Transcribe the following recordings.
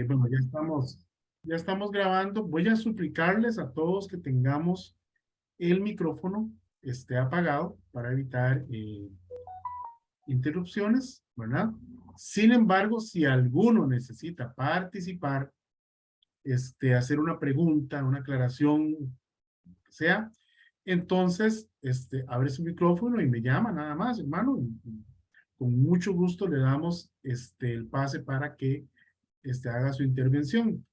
Bueno, ya estamos grabando. Voy a suplicarles a todos que tengamos el micrófono apagado para evitar interrupciones, ¿verdad? Sin embargo, si alguno necesita participar, hacer una pregunta, una aclaración, que sea, entonces, abre su micrófono y me llama nada más, hermano. Y con mucho gusto le damos el pase para que haga su intervención.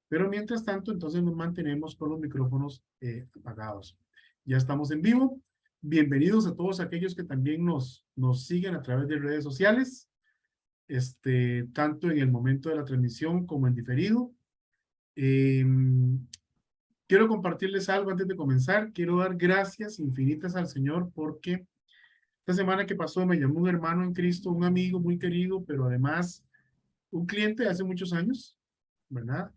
Pero mientras tanto, entonces nos mantenemos con los micrófonos apagados. Ya estamos en vivo. Bienvenidos a todos aquellos que también nos siguen a través de redes sociales, tanto en el momento de la transmisión como en diferido. Eh, Quiero compartirles algo antes de comenzar. Quiero dar gracias infinitas al Señor porque esta semana que pasó me llamó un hermano en Cristo, un amigo muy querido, pero además un cliente de hace muchos años, ¿verdad?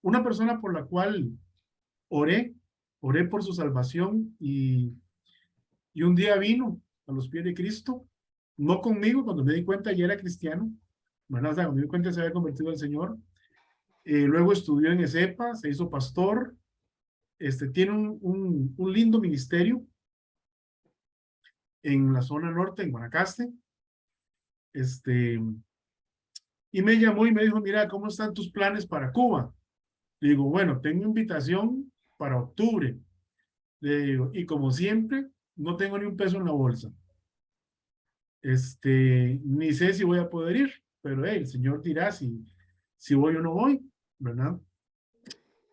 Una persona por la cual oré, oré por su salvación y un día vino a los pies de Cristo, no conmigo, cuando me di cuenta ya era cristiano, ¿verdad? O sea, cuando me di cuenta se había convertido al Señor. Luego estudió en ESEPA, se hizo pastor, tiene un lindo ministerio en la zona norte, en Guanacaste, este, y me llamó y me dijo, mira, ¿cómo están tus planes para Cuba? Le digo, bueno, tengo invitación para octubre. Le digo, y como siempre, no tengo ni un peso en la bolsa. Ni sé si voy a poder ir, pero hey, el Señor dirá si voy o no voy, ¿verdad?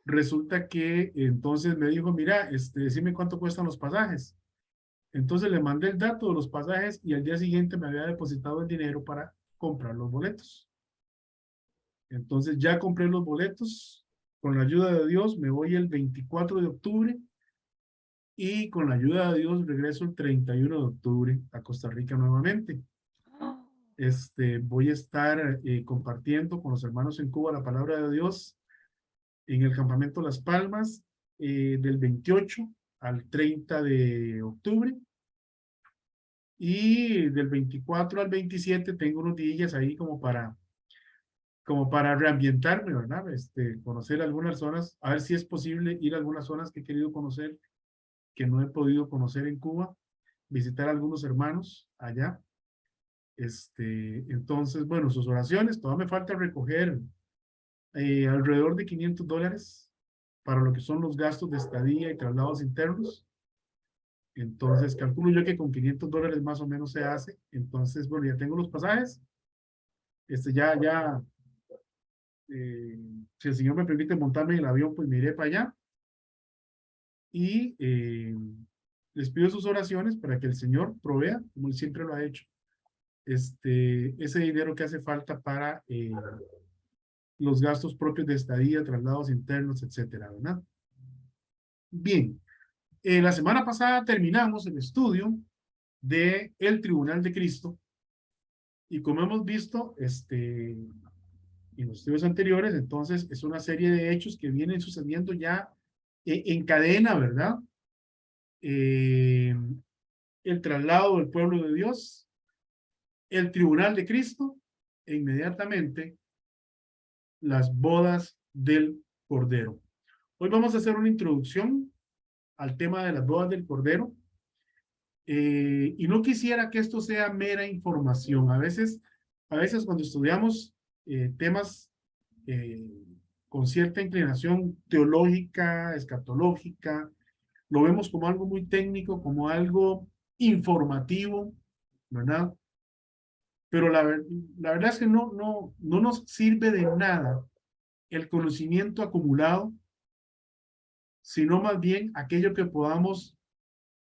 Resulta que entonces me dijo, mira, decime cuánto cuestan los pasajes. Entonces le mandé el dato de los pasajes y al día siguiente me había depositado el dinero para comprar los boletos. Entonces ya compré los boletos. Con la ayuda de Dios me voy el 24 de octubre y con la ayuda de Dios regreso el 31 de octubre a Costa Rica nuevamente. Voy a estar compartiendo con los hermanos en Cuba la palabra de Dios en el campamento Las Palmas del 28 al 30 de octubre. Y del 24 al 27 tengo unos días ahí como para reambientarme, ¿verdad? Conocer algunas zonas, a ver si es posible ir a algunas zonas que he querido conocer, que no he podido conocer en Cuba, visitar a algunos hermanos allá. Entonces, bueno, sus oraciones, todavía me falta recoger alrededor de $500 para lo que son los gastos de estadía y traslados internos. Entonces, calculo yo que con $500 más o menos se hace. Entonces, bueno, ya tengo los pasajes. Ya, eh, si el Señor me permite montarme en el avión, pues me iré para allá. Y les pido sus oraciones para que el Señor provea, como Él siempre lo ha hecho, ese dinero que hace falta para los gastos propios de estadía, traslados internos, etcétera, ¿verdad? Bien, la semana pasada terminamos el estudio de el Tribunal de Cristo y como hemos visto en los estudios anteriores, entonces es una serie de hechos que vienen sucediendo ya en cadena, ¿verdad? Eh, el traslado del pueblo de Dios, el Tribunal de Cristo e inmediatamente las bodas del Cordero. Hoy vamos a hacer una introducción al tema de las bodas del Cordero. Y no quisiera que esto sea mera información. A veces cuando estudiamos temas eh, con cierta inclinación teológica, escatológica, lo vemos como algo muy técnico, como algo informativo, ¿verdad? Pero la verdad es que no nos sirve de nada el conocimiento acumulado, sino más bien aquello que podamos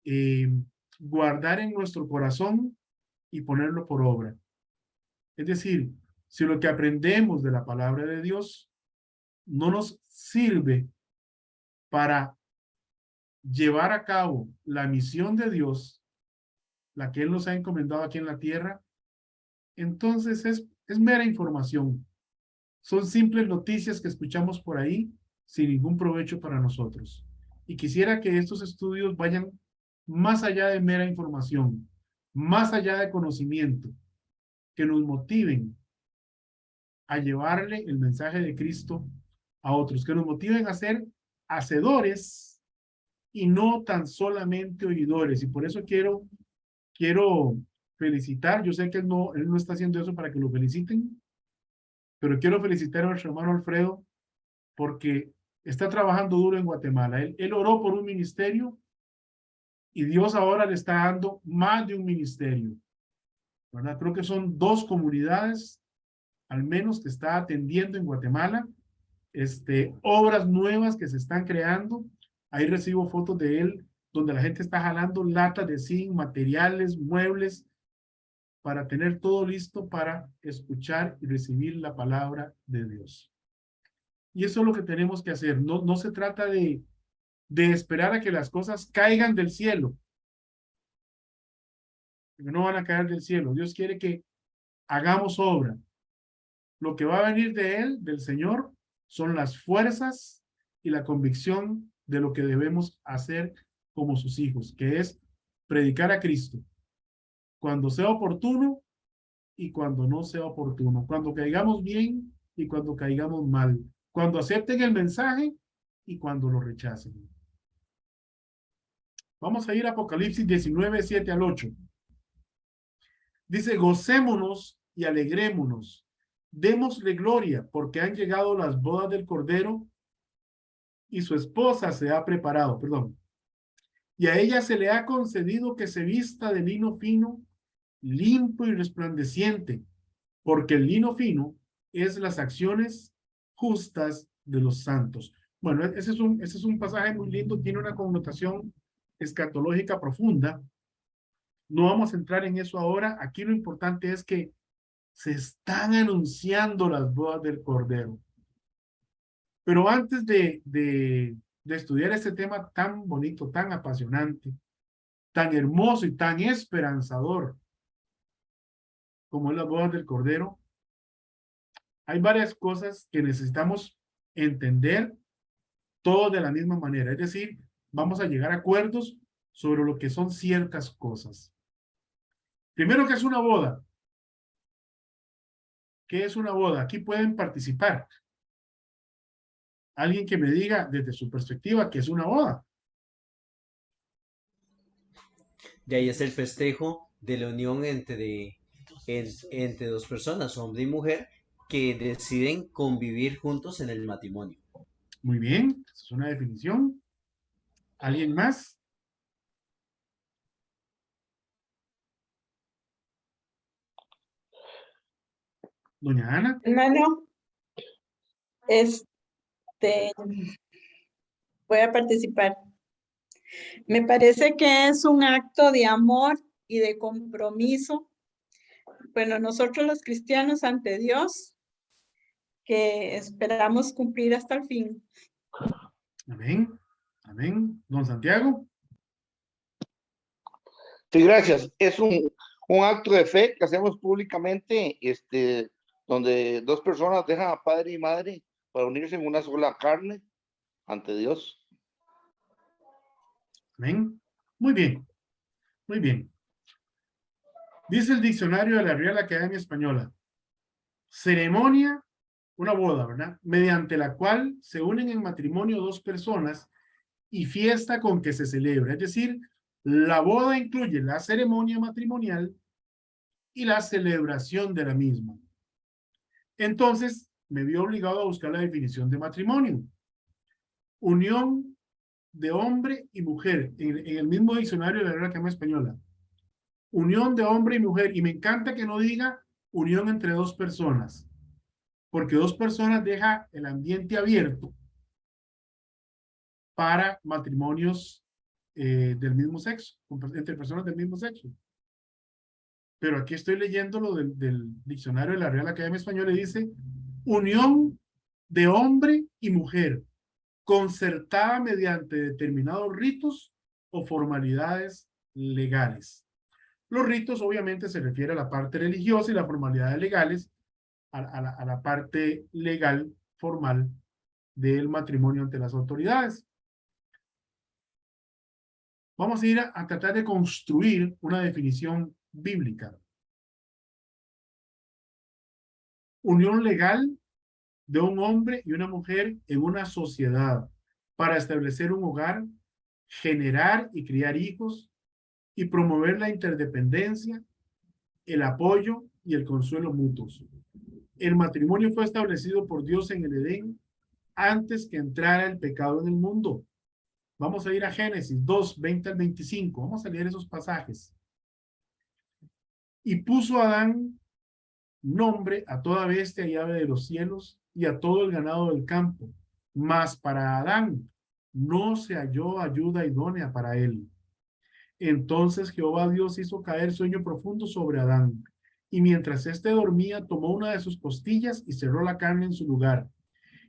eh, guardar en nuestro corazón y ponerlo por obra. Es decir, si lo que aprendemos de la palabra de Dios no nos sirve para llevar a cabo la misión de Dios, la que Él nos ha encomendado aquí en la tierra, entonces es mera información. Son simples noticias que escuchamos por ahí sin ningún provecho para nosotros. Y quisiera que estos estudios vayan más allá de mera información, más allá de conocimiento, que nos motiven a llevarle el mensaje de Cristo a otros, que nos motiven a ser hacedores y no tan solamente oidores. Y por eso quiero felicitar, yo sé que él no está haciendo eso para que lo feliciten, pero quiero felicitar a nuestro hermano Alfredo porque está trabajando duro en Guatemala. Él oró por un ministerio y Dios ahora le está dando más de un ministerio, ¿verdad? Creo que son 2 comunidades, al menos, que está atendiendo en Guatemala, obras nuevas que se están creando. Ahí recibo fotos de él donde la gente está jalando latas de zinc, materiales, muebles, para tener todo listo para escuchar y recibir la palabra de Dios. Y eso es lo que tenemos que hacer. No se trata de esperar a que las cosas caigan del cielo. No van a caer del cielo. Dios quiere que hagamos obra. Lo que va a venir de Él, del Señor, son las fuerzas y la convicción de lo que debemos hacer como sus hijos, que es predicar a Cristo cuando sea oportuno y cuando no sea oportuno, cuando caigamos bien y cuando caigamos mal, cuando acepten el mensaje y cuando lo rechacen. Vamos a ir a Apocalipsis 19, 7 al 8. Dice, gocémonos y alegrémonos, démosle gloria, porque han llegado las bodas del Cordero y su esposa se ha preparado, perdón. Y a ella se le ha concedido que se vista de lino fino, limpio y resplandeciente, porque el lino fino es las acciones justas de los santos. Bueno, ese es un pasaje muy lindo, tiene una connotación escatológica profunda. No vamos a entrar en eso ahora. Aquí lo importante es que se están anunciando las bodas del Cordero. Pero antes de estudiar este tema tan bonito, tan apasionante, tan hermoso y tan esperanzador como es las bodas del Cordero, hay varias cosas que necesitamos entender todos de la misma manera. Es decir, vamos a llegar a acuerdos sobre lo que son ciertas cosas. Primero, ¿qué es una boda? ¿Qué es una boda? Aquí pueden participar. Alguien que me diga desde su perspectiva qué es una boda. De ahí es el festejo de la unión entre dos personas, hombre y mujer, que deciden convivir juntos en el matrimonio. Muy bien, esa es una definición. ¿Alguien más? Doña Ana. Hermano, este, voy a participar. Me parece que es un acto de amor y de compromiso. Bueno, nosotros los cristianos ante Dios, que esperamos cumplir hasta el fin. Amén. Amén. Don Santiago. Sí, gracias. Es un acto de fe que hacemos públicamente, donde 2 personas dejan a padre y madre para unirse en una sola carne ante Dios. Amén. Muy bien. Muy bien. Dice el diccionario de la Real Academia Española: ceremonia, una boda, ¿verdad? Mediante la cual se unen en matrimonio 2 personas y fiesta con que se celebra. Es decir, la boda incluye la ceremonia matrimonial y la celebración de la misma. Entonces, me vi obligado a buscar la definición de matrimonio. Unión de hombre y mujer, en el mismo diccionario de la Real Academia Española. Unión de hombre y mujer, y me encanta que no diga unión entre 2 personas, porque 2 personas deja el ambiente abierto para matrimonios del mismo sexo, entre personas del mismo sexo. Pero aquí estoy leyendo lo del diccionario de la Real Academia Española y dice unión de hombre y mujer, concertada mediante determinados ritos o formalidades legales. Los ritos obviamente se refiere a la parte religiosa y las formalidades legales a la parte legal formal del matrimonio ante las autoridades. Vamos a ir a tratar de construir una definición bíblica. unión legal de un hombre y una mujer en una sociedad para establecer un hogar, generar y criar hijos y promover la interdependencia, el apoyo y el consuelo mutuos. El matrimonio fue establecido por Dios en el Edén antes que entrara el pecado en el mundo. Vamos a ir a Génesis 2, 20 al 25. Vamos a leer esos pasajes. Y puso Adán nombre a toda bestia y ave de los cielos y a todo el ganado del campo. Mas para Adán no se halló ayuda idónea para él. Entonces Jehová Dios hizo caer sueño profundo sobre Adán. Y mientras éste dormía, tomó una de sus costillas y cerró la carne en su lugar.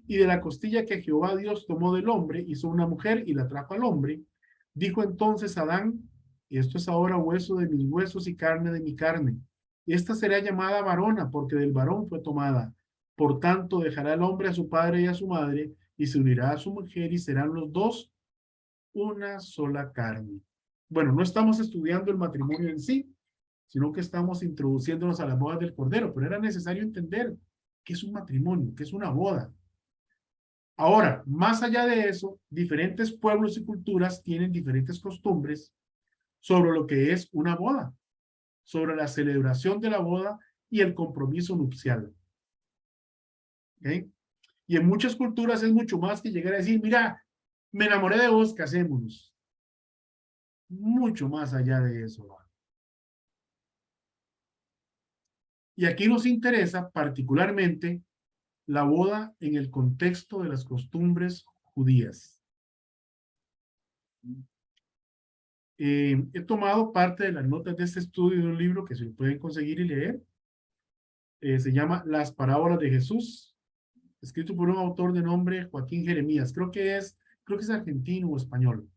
Y de la costilla que Jehová Dios tomó del hombre, hizo una mujer y la trajo al hombre. Dijo entonces Adán, esto es ahora hueso de mis huesos y carne de mi carne. Esta será llamada varona, porque del varón fue tomada. Por tanto, dejará el hombre a su padre y a su madre, y se unirá a su mujer, y serán los dos una sola carne. Bueno, no estamos estudiando el matrimonio en sí, sino que estamos introduciéndonos a las bodas del Cordero, pero era necesario entender qué es un matrimonio, qué es una boda. Ahora, más allá de eso, diferentes pueblos y culturas tienen diferentes costumbres sobre lo que es una boda, sobre la celebración de la boda y el compromiso nupcial. ¿Okay? Y en muchas culturas es mucho más que llegar a decir, mira, me enamoré de vos, casémonos. Mucho más allá de eso. Y aquí nos interesa particularmente la boda en el contexto de las costumbres judías. He tomado parte de las notas de este estudio de un libro que se lo pueden conseguir y leer. Se llama Las Parábolas de Jesús, escrito por un autor de nombre Joaquín Jeremías. Creo que es argentino o español.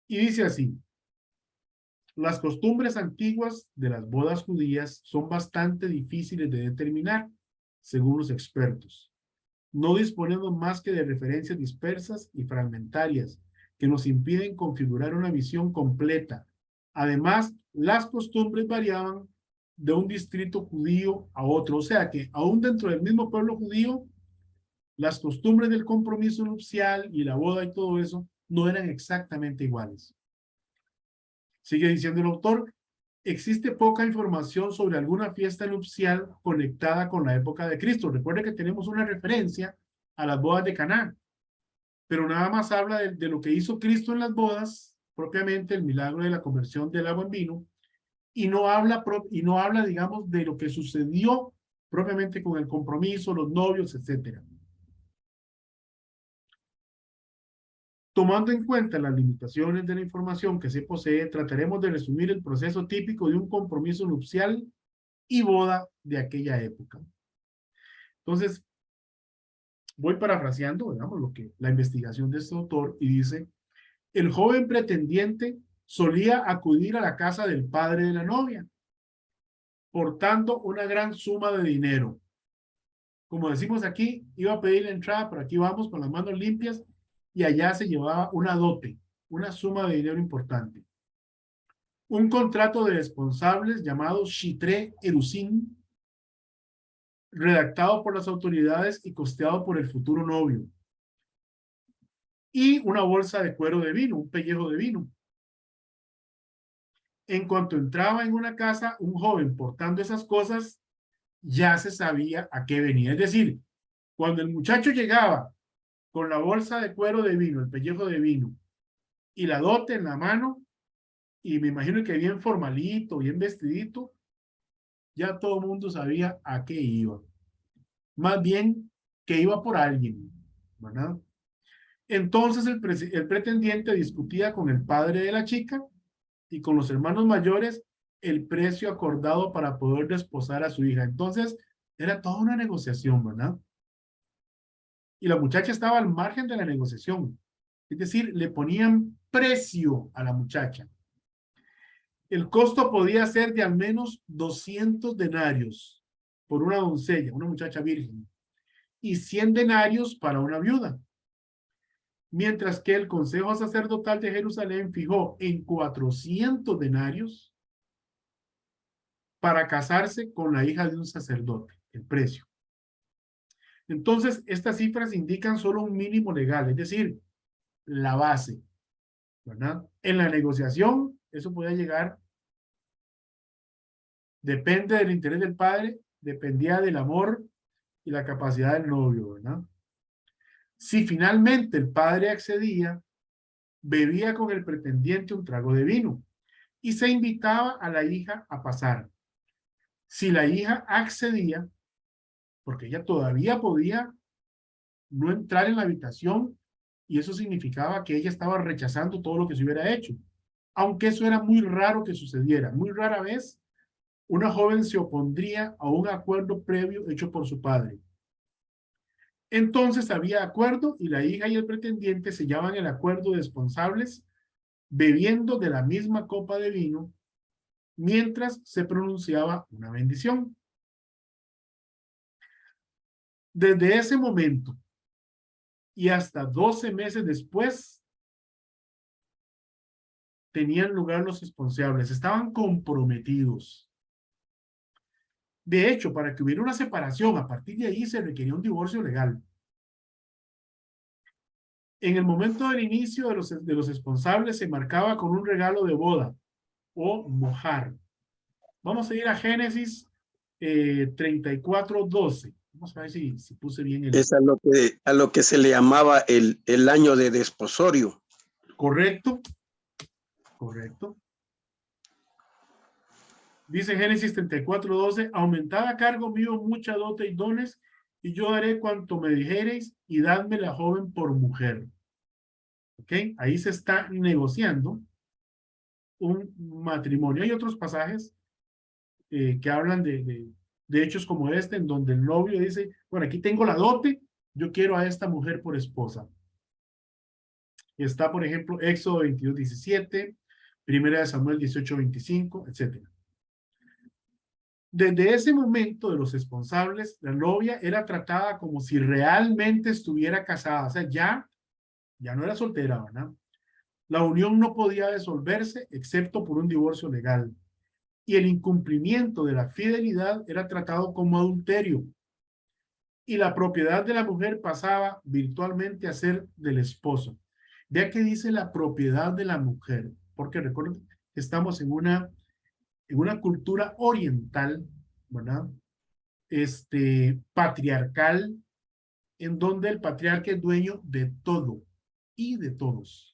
Y dice así: las costumbres antiguas de las bodas judías son bastante difíciles de determinar, según los expertos. No disponemos más que de referencias dispersas y fragmentarias que nos impiden configurar una visión completa. Además, las costumbres variaban de un distrito judío a otro, o sea que aún dentro del mismo pueblo judío, las costumbres del compromiso nupcial y la boda y todo eso no eran exactamente iguales. Sigue diciendo el autor, existe poca información sobre alguna fiesta nupcial conectada con la época de Cristo. Recuerde que tenemos una referencia a las bodas de Caná, pero nada más habla de lo que hizo Cristo en las bodas, propiamente el milagro de la conversión del agua en vino, y no habla, digamos, de lo que sucedió propiamente con el compromiso, los novios, etcétera. Tomando en cuenta las limitaciones de la información que se posee, trataremos de resumir el proceso típico de un compromiso nupcial y boda de aquella época. Entonces, voy parafraseando, digamos, la investigación de este autor, y dice, el joven pretendiente solía acudir a la casa del padre de la novia, portando una gran suma de dinero. Como decimos aquí, iba a pedir la entrada, pero aquí vamos con las manos limpias, y allá se llevaba una dote, una suma de dinero importante. Un contrato de responsables llamado Shitre Erusin, redactado por las autoridades y costeado por el futuro novio. Y una bolsa de cuero de vino, un pellejo de vino. En cuanto entraba en una casa, un joven portando esas cosas, ya se sabía a qué venía. Es decir, cuando el muchacho llegaba con la bolsa de cuero de vino, el pellejo de vino, y la dote en la mano, y me imagino que bien formalito, bien vestidito, ya todo el mundo sabía a qué iba. Más bien que iba por alguien, ¿verdad? Entonces el pretendiente discutía con el padre de la chica y con los hermanos mayores el precio acordado para poder desposar a su hija. Entonces era toda una negociación, ¿verdad? Y la muchacha estaba al margen de la negociación. Es decir, le ponían precio a la muchacha. El costo podía ser de al menos 200 denarios por una doncella, una muchacha virgen, y 100 denarios para una viuda. Mientras que el Consejo Sacerdotal de Jerusalén fijó en 400 denarios para casarse con la hija de un sacerdote, el precio. Entonces, estas cifras indican solo un mínimo legal, es decir, la base, ¿verdad? En la negociación, eso puede llegar, depende del interés del padre, dependía del amor y la capacidad del novio, ¿verdad? Si finalmente el padre accedía, bebía con el pretendiente un trago de vino y se invitaba a la hija a pasar. Si la hija accedía, porque ella todavía podía no entrar en la habitación, y eso significaba que ella estaba rechazando todo lo que se hubiera hecho, aunque eso era muy raro que sucediera. Muy rara vez una joven se opondría a un acuerdo previo hecho por su padre. Entonces había acuerdo y la hija y el pretendiente sellaban el acuerdo de responsables bebiendo de la misma copa de vino mientras se pronunciaba una bendición. Desde ese momento y hasta 12 meses después tenían lugar los responsables, estaban comprometidos. De hecho, para que hubiera una separación, a partir de ahí se requería un divorcio legal. En el momento del inicio de los responsables se marcaba con un regalo de boda o mojar. Vamos a ir a Génesis 34:12. Vamos a ver si puse bien el... Es a lo que se le llamaba el año de desposorio. Correcto. Correcto. Dice Génesis 34:12, aumentad a cargo mío mucha dote y dones, y yo haré cuanto me dijereis, y dadme la joven por mujer. ¿Ok? Ahí se está negociando un matrimonio. Hay otros pasajes que hablan de hechos como este, en donde el novio dice, bueno, aquí tengo la dote, yo quiero a esta mujer por esposa. Está, por ejemplo, Éxodo 22:17, Primera de Samuel 18:25, etc. Desde ese momento de los responsables, la novia era tratada como si realmente estuviera casada, o sea, ya no era soltera, ¿verdad? La unión no podía disolverse excepto por un divorcio legal. Y el incumplimiento de la fidelidad era tratado como adulterio. Y la propiedad de la mujer pasaba virtualmente a ser del esposo. Vea que dice la propiedad de la mujer, porque recuerden que estamos en una cultura oriental, ¿verdad? Patriarcal, en donde el patriarca es dueño de todo y de todos.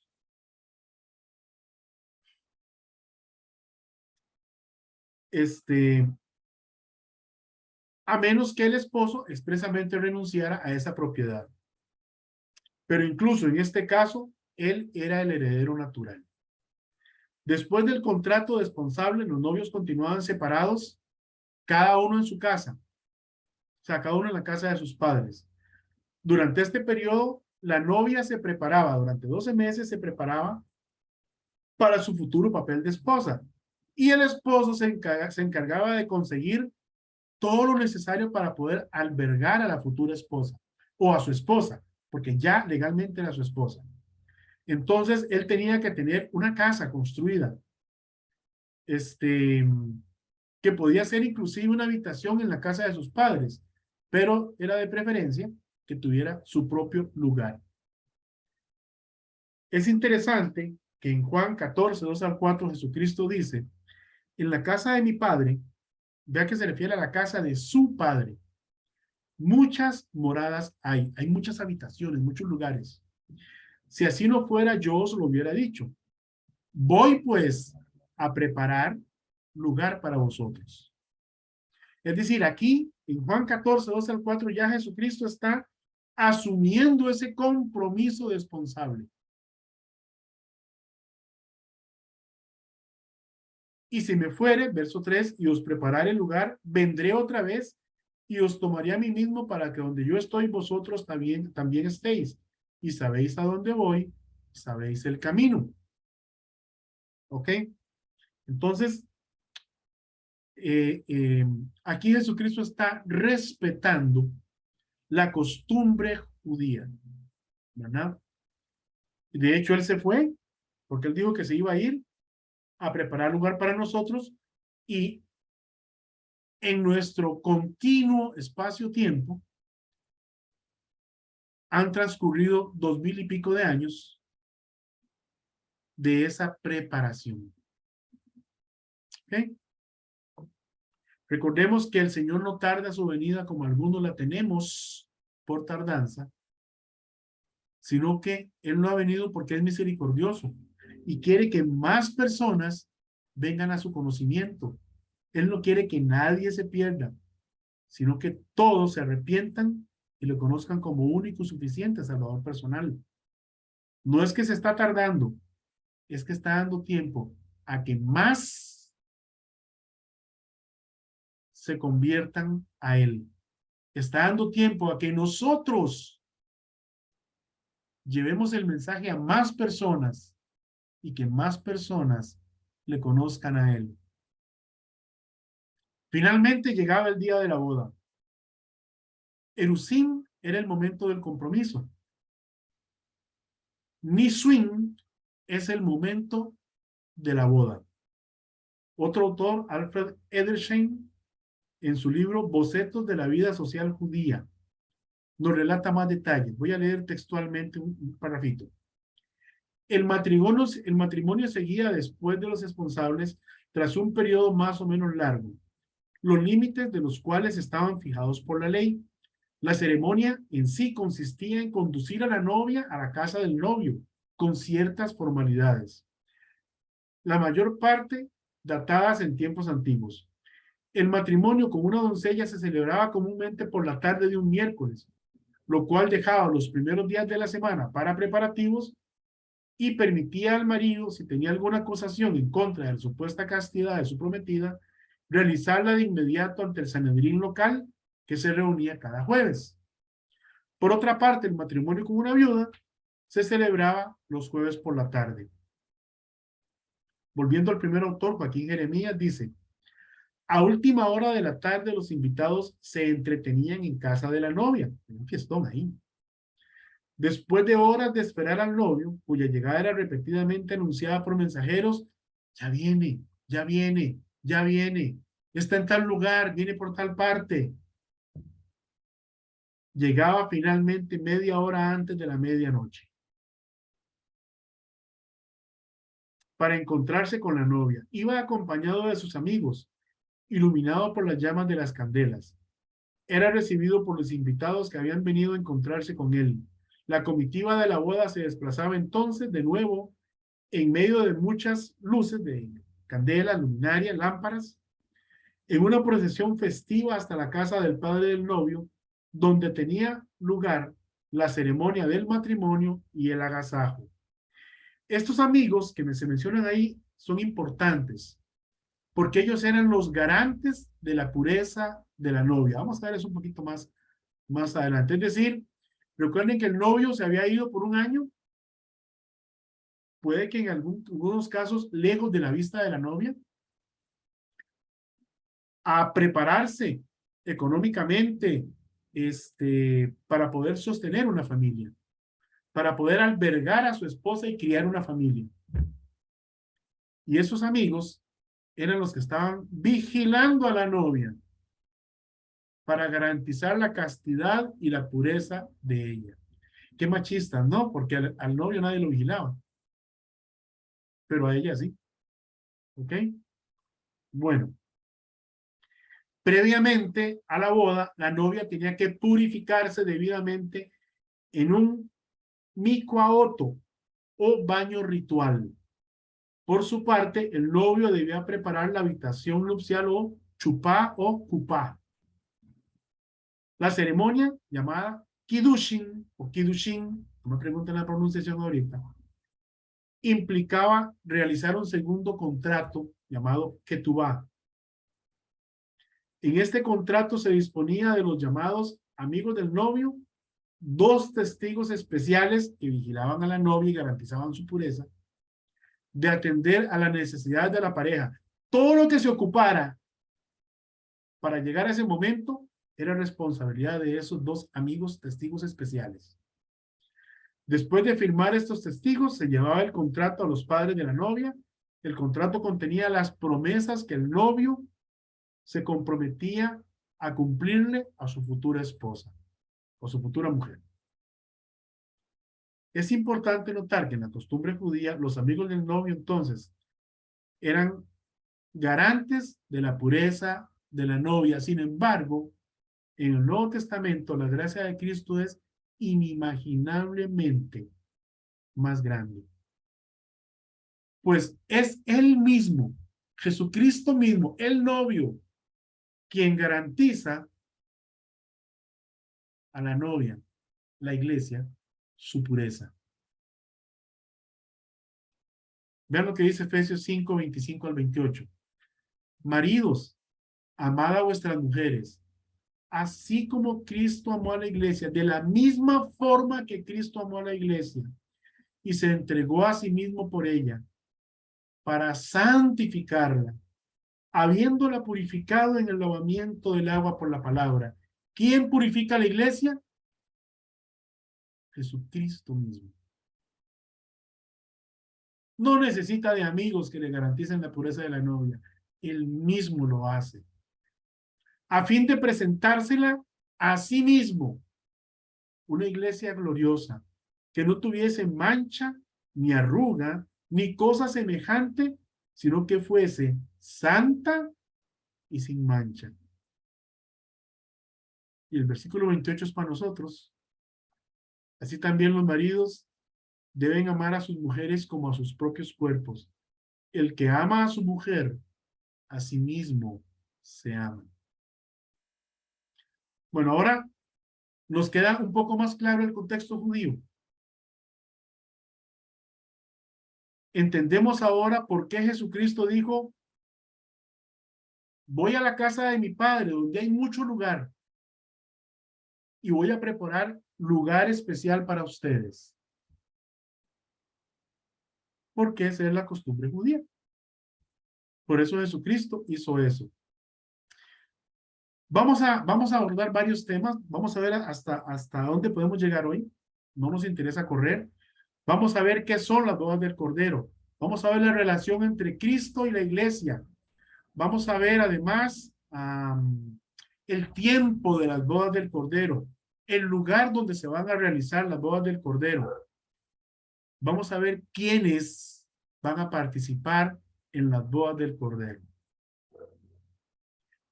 A menos que el esposo expresamente renunciara a esa propiedad. Pero incluso en este caso, él era el heredero natural. Después del contrato responsable, los novios continuaban separados, cada uno en su casa, o sea, cada uno en la casa de sus padres. Durante este periodo, la novia se preparaba, durante 12 meses se preparaba para su futuro papel de esposa. Y el esposo se encargaba de conseguir todo lo necesario para poder albergar a la futura esposa o a su esposa, porque ya legalmente era su esposa. Entonces, él tenía que tener una casa construida, que podía ser inclusive una habitación en la casa de sus padres, pero era de preferencia que tuviera su propio lugar. Es interesante que en Juan 14:2-4 Jesucristo dice, en la casa de mi padre, vea que se refiere a la casa de su padre, muchas moradas hay muchas habitaciones, muchos lugares. Si así no fuera, yo os lo hubiera dicho. Voy pues a preparar lugar para vosotros. Es decir, aquí en Juan 14:2-4 ya Jesucristo está asumiendo ese compromiso responsable. Y si me fuere, verso 3, y os prepararé el lugar, vendré otra vez y os tomaré a mí mismo para que donde yo estoy, vosotros también estéis. Y sabéis a dónde voy, sabéis el camino. ¿Ok? Entonces, aquí Jesucristo está respetando la costumbre judía, ¿verdad? De hecho, él se fue porque él dijo que se iba a ir a preparar lugar para nosotros y en nuestro continuo espacio-tiempo han transcurrido 2000 y pico de años de esa preparación. ¿Okay? Recordemos que el Señor no tarda su venida como algunos la tenemos por tardanza, sino que Él no ha venido porque es misericordioso y quiere que más personas vengan a su conocimiento. Él no quiere que nadie se pierda, sino que todos se arrepientan y lo conozcan como único y suficiente Salvador personal. No es que se está tardando, es que está dando tiempo a que más se conviertan a Él. Está dando tiempo a que nosotros llevemos el mensaje a más personas y que más personas le conozcan a Él. Finalmente llegaba el día de la boda. Erusim era el momento del compromiso. Nisuin es el momento de la boda. Otro autor, Alfred Edersheim, en su libro Bocetos de la vida social judía, nos relata más detalles. Voy a leer textualmente un parrafito. El matrimonio seguía después de los responsables tras un periodo más o menos largo, los límites de los cuales estaban fijados por la ley. La ceremonia en sí consistía en conducir a la novia a la casa del novio, con ciertas formalidades, la mayor parte datadas en tiempos antiguos. El matrimonio con una doncella se celebraba comúnmente por la tarde de un miércoles, lo cual dejaba los primeros días de la semana para preparativos y permitía al marido, si tenía alguna acusación en contra de la supuesta castidad de su prometida, realizarla de inmediato ante el Sanedrín local, que se reunía cada jueves. Por otra parte, el matrimonio con una viuda se celebraba los jueves por la tarde. Volviendo al primer autor, Joaquín Jeremías, dice: a última hora de la tarde los invitados se entretenían en casa de la novia, un fiestón ahí. Después de horas de esperar al novio, cuya llegada era repetidamente anunciada por mensajeros, ya viene, ya viene, ya viene, está en tal lugar, viene por tal parte. Llegaba finalmente media hora antes de la medianoche para encontrarse con la novia. Iba acompañado de sus amigos, iluminado por las llamas de las candelas. Era recibido por los invitados que habían venido a encontrarse con él. La comitiva de la boda se desplazaba entonces de nuevo en medio de muchas luces de candelas, luminarias, lámparas, en una procesión festiva hasta la casa del padre del novio, donde tenía lugar la ceremonia del matrimonio y el agasajo. Estos amigos que se mencionan ahí son importantes, porque ellos eran los garantes de la pureza de la novia. Vamos a ver eso un poquito más adelante. Es decir, recuerden que el novio se había ido por un año, puede que en algunos casos lejos de la vista de la novia, a prepararse económicamente para poder sostener una familia, para poder albergar a su esposa y criar una familia. Y esos amigos eran los que estaban vigilando a la novia para garantizar la castidad y la pureza de ella. Qué machistas, ¿no? Porque al novio nadie lo vigilaba, pero a ella sí. ¿Ok? Bueno. Previamente a la boda, la novia tenía que purificarse debidamente en un mikvaoto o baño ritual. Por su parte, el novio debía preparar la habitación nupcial o chupá o kupá. La ceremonia, llamada Kiddushin o Kiddushin, no me pregunten la pronunciación ahorita, implicaba realizar un segundo contrato llamado Ketubá. En este contrato se disponía de los llamados amigos del novio, 2 testigos especiales que vigilaban a la novia y garantizaban su pureza, de atender a las necesidades de la pareja. Todo lo que se ocupara para llegar a ese momento era responsabilidad de esos 2 amigos testigos especiales. Después de firmar estos testigos, se llevaba el contrato a los padres de la novia. El contrato contenía las promesas que el novio se comprometía a cumplirle a su futura esposa o su futura mujer. Es importante notar que en la costumbre judía, los amigos del novio entonces eran garantes de la pureza de la novia. Sin embargo, en el Nuevo Testamento, la gracia de Cristo es inimaginablemente más grande. Pues es Él mismo, Jesucristo mismo, el novio, quien garantiza a la novia, la iglesia, su pureza. Vean lo que dice Efesios 5, 25 al 28. Maridos, amad a vuestras mujeres, así como Cristo amó a la iglesia, de la misma forma que Cristo amó a la iglesia y se entregó a sí mismo por ella, para santificarla, habiéndola purificado en el lavamiento del agua por la palabra. ¿Quién purifica a la iglesia? Jesucristo mismo. No necesita de amigos que le garanticen la pureza de la novia. Él mismo lo hace. A fin de presentársela a sí mismo. Una iglesia gloriosa, que no tuviese mancha, ni arruga, ni cosa semejante, sino que fuese santa y sin mancha. Y el versículo 28 es para nosotros. Así también los maridos deben amar a sus mujeres como a sus propios cuerpos. El que ama a su mujer, a sí mismo se ama. Bueno, ahora nos queda un poco más claro el contexto judío. Entendemos ahora por qué Jesucristo dijo: voy a la casa de mi padre, donde hay mucho lugar, y voy a preparar lugar especial para ustedes. Porque esa es la costumbre judía. Por eso Jesucristo hizo eso. Vamos a abordar varios temas. Vamos a ver hasta dónde podemos llegar hoy. No nos interesa correr. Vamos a ver qué son las bodas del Cordero. Vamos a ver la relación entre Cristo y la iglesia. Vamos a ver además el tiempo de las bodas del Cordero, el lugar donde se van a realizar las bodas del Cordero. Vamos a ver quiénes van a participar en las bodas del Cordero.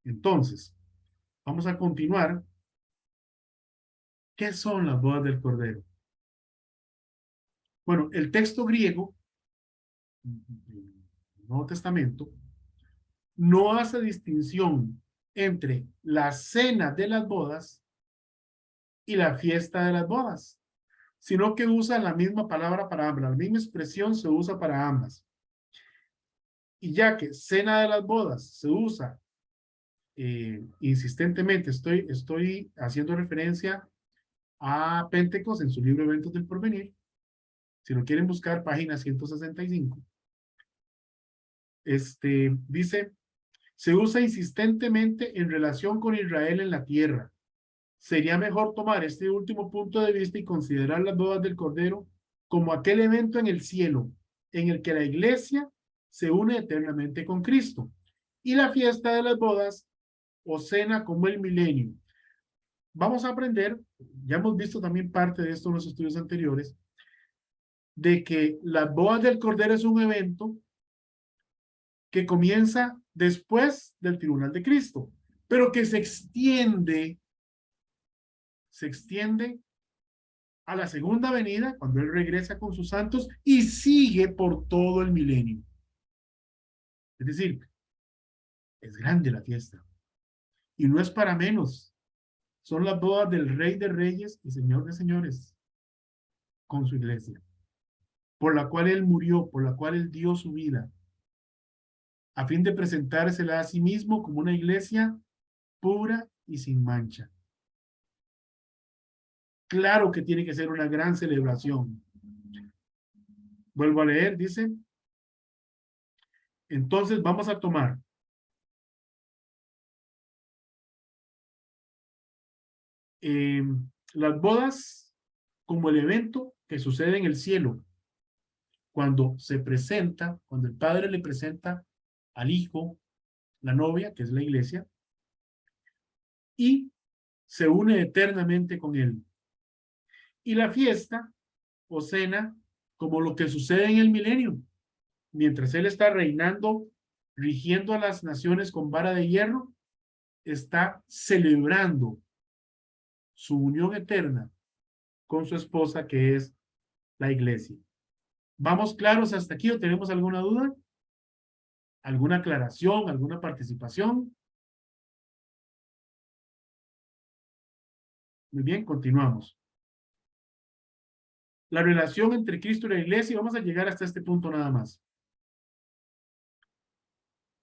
Entonces, vamos a continuar. ¿Qué son las bodas del Cordero? Bueno, el texto griego, el Nuevo Testamento, no hace distinción entre la cena de las bodas y la fiesta de las bodas, sino que usa la misma palabra para ambas, la misma expresión se usa para ambas. Y ya que cena de las bodas se usa insistentemente, estoy haciendo referencia a Pentecostés en su libro Eventos del Porvenir. Si lo quieren buscar, página 165. Dice: se usa insistentemente en relación con Israel en la tierra. Sería mejor tomar este último punto de vista y considerar las bodas del Cordero como aquel evento en el cielo en el que la iglesia se une eternamente con Cristo, y la fiesta de las bodas o cena como el milenio. Vamos a aprender, ya hemos visto también parte de esto en los estudios anteriores, de que las bodas del Cordero es un evento que comienza después del tribunal de Cristo, pero que se extiende a la segunda venida, cuando Él regresa con sus santos, y sigue por todo el milenio. Es decir, es grande la fiesta. Y no es para menos. Son las bodas del Rey de Reyes y Señor de Señores con su iglesia, por la cual Él murió, por la cual Él dio su vida, a fin de presentársela a sí mismo como una iglesia pura y sin mancha. Claro que tiene que ser una gran celebración. Vuelvo a leer, dice: entonces vamos a tomar las bodas como el evento que sucede en el cielo, cuando el Padre le presenta al Hijo la novia, que es la iglesia, y se une eternamente con él. Y la fiesta o cena, como lo que sucede en el milenio, mientras él está reinando, rigiendo a las naciones con vara de hierro, está celebrando su unión eterna con su esposa, que es la iglesia. ¿Vamos claros hasta aquí o tenemos alguna duda? ¿Alguna aclaración? ¿Alguna participación? Muy bien, continuamos. La relación entre Cristo y la iglesia, vamos a llegar hasta este punto nada más.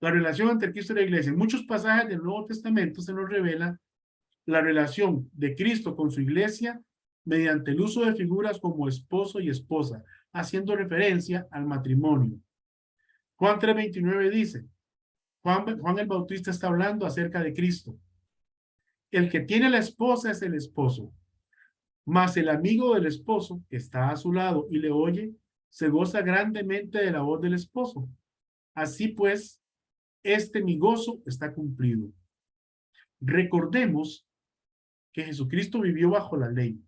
La relación entre Cristo y la iglesia. En muchos pasajes del Nuevo Testamento se nos revela la relación de Cristo con su iglesia mediante el uso de figuras como esposo y esposa, haciendo referencia al matrimonio. Juan 3:29 dice, Juan el Bautista está hablando acerca de Cristo. El que tiene la esposa es el esposo, mas el amigo del esposo que está a su lado y le oye, se goza grandemente de la voz del esposo. Así pues, mi gozo está cumplido. Recordemos que Jesucristo vivió bajo la ley.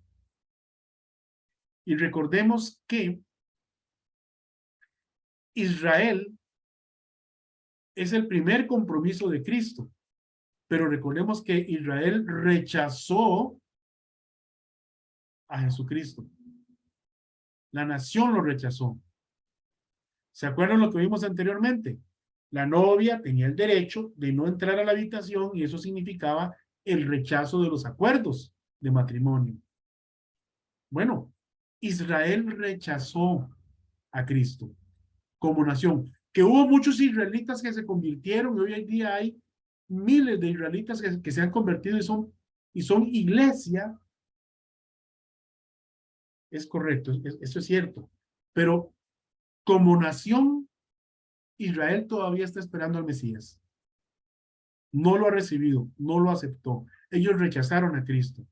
Y recordemos que Israel es el primer compromiso de Cristo. Pero recordemos que Israel rechazó a Jesucristo. La nación lo rechazó. ¿Se acuerdan lo que vimos anteriormente? La novia tenía el derecho de no entrar a la habitación y eso significaba el rechazo de los acuerdos de matrimonio. Bueno, Israel rechazó a Cristo como nación. Que hubo muchos israelitas que se convirtieron y hoy en día hay miles de israelitas que se han convertido y son iglesia. Es correcto, eso es cierto. Pero como nación, Israel todavía está esperando al Mesías. No lo ha recibido, no lo aceptó. Ellos rechazaron a Cristo.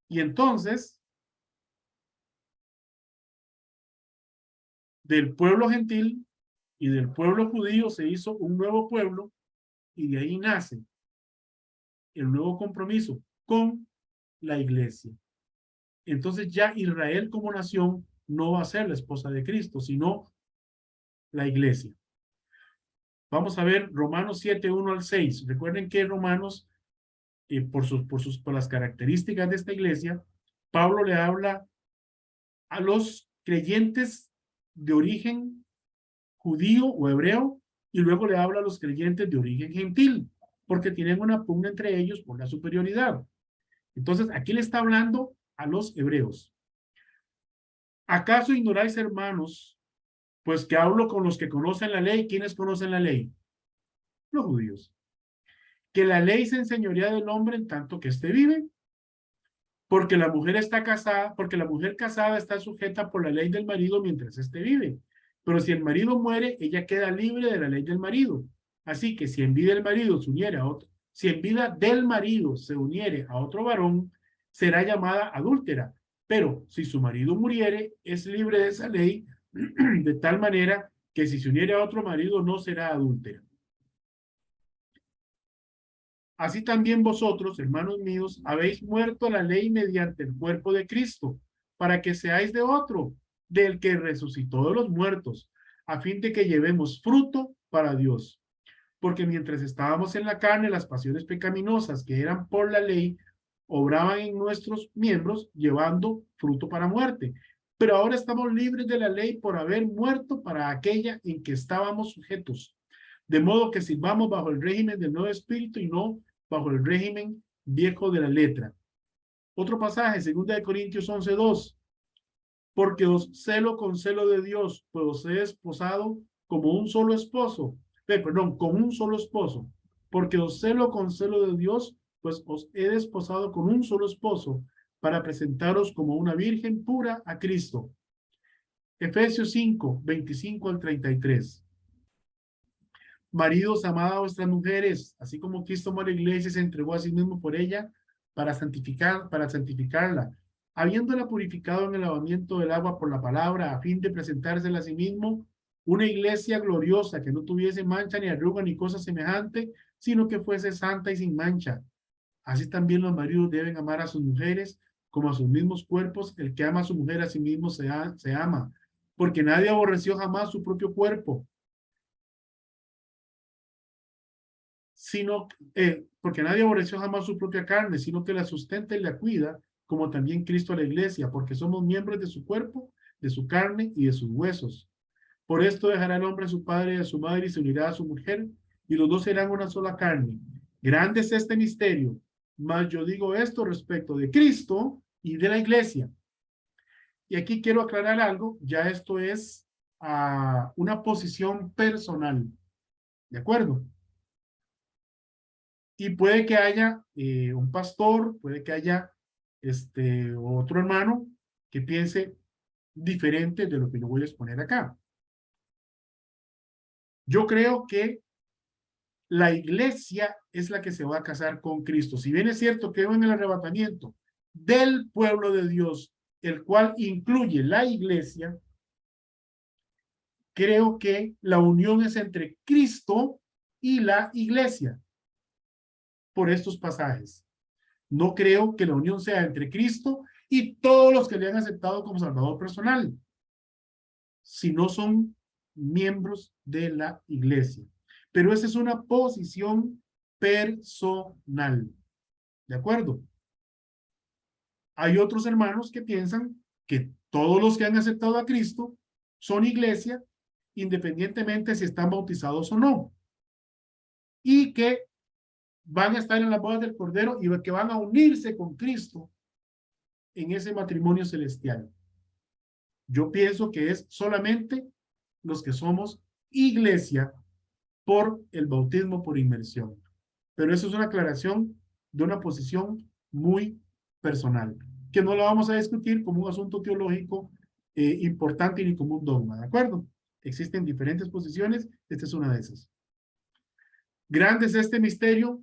Y entonces, del pueblo gentil y del pueblo judío se hizo un nuevo pueblo y de ahí nace el nuevo compromiso con la iglesia. Entonces ya Israel como nación no va a ser la esposa de Cristo, sino la iglesia. Vamos a ver Romanos 7:1-6. Recuerden que Romanos, por las características de esta iglesia, Pablo le habla a los creyentes de origen judío o hebreo y luego le habla a los creyentes de origen gentil, porque tienen una pugna entre ellos por la superioridad. Entonces, aquí le está hablando a los hebreos. ¿Acaso ignoráis, hermanos, pues que hablo con los que conocen la ley? ¿Quiénes conocen la ley? Los judíos. Que la ley se enseñorea del hombre en tanto que éste vive, porque la mujer casada está sujeta por la ley del marido mientras éste vive. Pero si el marido muere, ella queda libre de la ley del marido. Así que si en vida del marido se uniere a otro, si en vida del marido se uniere a otro varón, será llamada adúltera. Pero si su marido muriere, es libre de esa ley, de tal manera que si se uniere a otro marido no será adúltera. Así también vosotros, hermanos míos, habéis muerto a la ley mediante el cuerpo de Cristo, para que seáis de otro, del que resucitó de los muertos, a fin de que llevemos fruto para Dios. Porque mientras estábamos en la carne, las pasiones pecaminosas que eran por la ley, obraban en nuestros miembros, llevando fruto para muerte. Pero ahora estamos libres de la ley por haber muerto para aquella en que estábamos sujetos. De modo que sirvamos bajo el régimen del nuevo espíritu y no bajo el régimen viejo de la letra. Otro pasaje, 2 Corintios 11:2. Porque os celo con celo de Dios, pues os he desposado como un solo esposo. Con un solo esposo. Porque os celo con celo de Dios, pues os he desposado con un solo esposo, para presentaros como una virgen pura a Cristo. Efesios 5:25-33. Maridos, amad a vuestras mujeres, así como Cristo amó a la iglesia y se entregó a sí mismo por ella para santificarla, habiéndola purificado en el lavamiento del agua por la palabra, a fin de presentársela a sí mismo una iglesia gloriosa que no tuviese mancha ni arruga ni cosa semejante, sino que fuese santa y sin mancha. Así también los maridos deben amar a sus mujeres como a sus mismos cuerpos. El que ama a su mujer a sí mismo se ama, porque nadie aborreció jamás su propio cuerpo, porque nadie aborreció jamás su propia carne, sino que la sustenta y la cuida, como también Cristo a la iglesia, porque somos miembros de su cuerpo, de su carne y de sus huesos. Por esto dejará el hombre a su padre y a su madre y se unirá a su mujer, y los dos serán una sola carne. Grande es este misterio, mas yo digo esto respecto de Cristo y de la iglesia. Y aquí quiero aclarar algo, ya esto es una posición personal, ¿de acuerdo? Y puede que haya un pastor, puede que haya otro hermano que piense diferente de lo que yo voy a exponer acá. Yo creo que la iglesia es la que se va a casar con Cristo. Si bien es cierto que en el arrebatamiento del pueblo de Dios, el cual incluye la iglesia, creo que la unión es entre Cristo y la iglesia por estos pasajes. No creo que la unión sea entre Cristo y todos los que le han aceptado como Salvador personal, si no son miembros de la iglesia. Pero esa es una posición personal. ¿De acuerdo? Hay otros hermanos que piensan que todos los que han aceptado a Cristo son iglesia, independientemente si están bautizados o no. Y que van a estar en las bodas del Cordero y que van a unirse con Cristo en ese matrimonio celestial. Yo pienso que es solamente los que somos iglesia por el bautismo por inmersión. Pero eso es una aclaración de una posición muy personal, que no la vamos a discutir como un asunto teológico importante ni como un dogma, ¿de acuerdo? Existen diferentes posiciones, esta es una de esas. Grande es este misterio,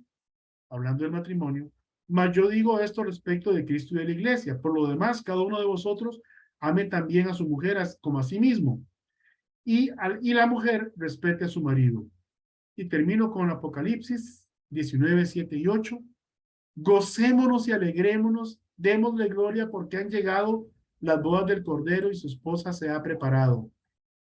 hablando del matrimonio, mas yo digo esto respecto de Cristo y de la iglesia. Por lo demás, cada uno de vosotros ame también a su mujer como a sí mismo, y la mujer respete a su marido. Y termino con Apocalipsis 19, 7 y 8. Gocémonos y alegrémonos, démosle gloria porque han llegado las bodas del Cordero y su esposa se ha preparado.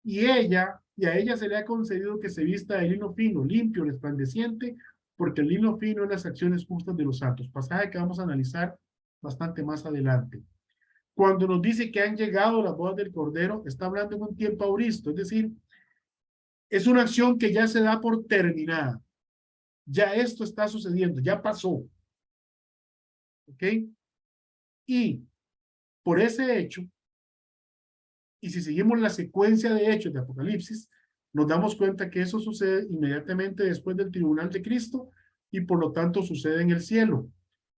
Y a ella se le ha concedido que se vista de lino fino, limpio, resplandeciente, porque el lino fino es las acciones justas de los santos. Pasaje que vamos a analizar bastante más adelante. Cuando nos dice que han llegado las bodas del Cordero, está hablando en un tiempo auristo, es decir, es una acción que ya se da por terminada. Ya esto está sucediendo, ya pasó. ¿Ok? Y por ese hecho, y si seguimos la secuencia de hechos de Apocalipsis, nos damos cuenta que eso sucede inmediatamente después del tribunal de Cristo y por lo tanto sucede en el cielo.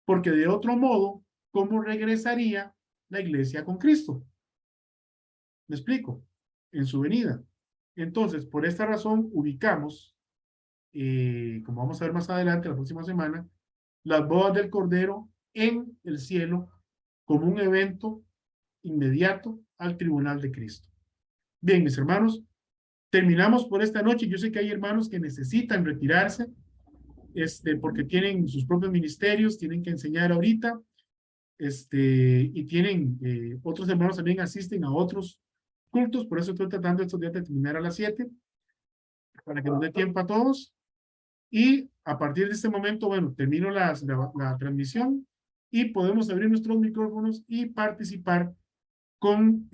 Porque de otro modo, ¿cómo regresaría la iglesia con Cristo? ¿Me explico? En su venida. Entonces, por esta razón, ubicamos, como vamos a ver más adelante, la próxima semana, las bodas del Cordero en el cielo como un evento inmediato al tribunal de Cristo. Bien, mis hermanos, terminamos por esta noche. Yo sé que hay hermanos que necesitan retirarse, porque tienen sus propios ministerios, tienen que enseñar ahorita, y tienen, otros hermanos también asisten a otros cultos, por eso estoy tratando estos días de terminar a las 7, para que nos dé tiempo a todos. Y a partir de este momento, bueno, termino la transmisión y podemos abrir nuestros micrófonos y participar con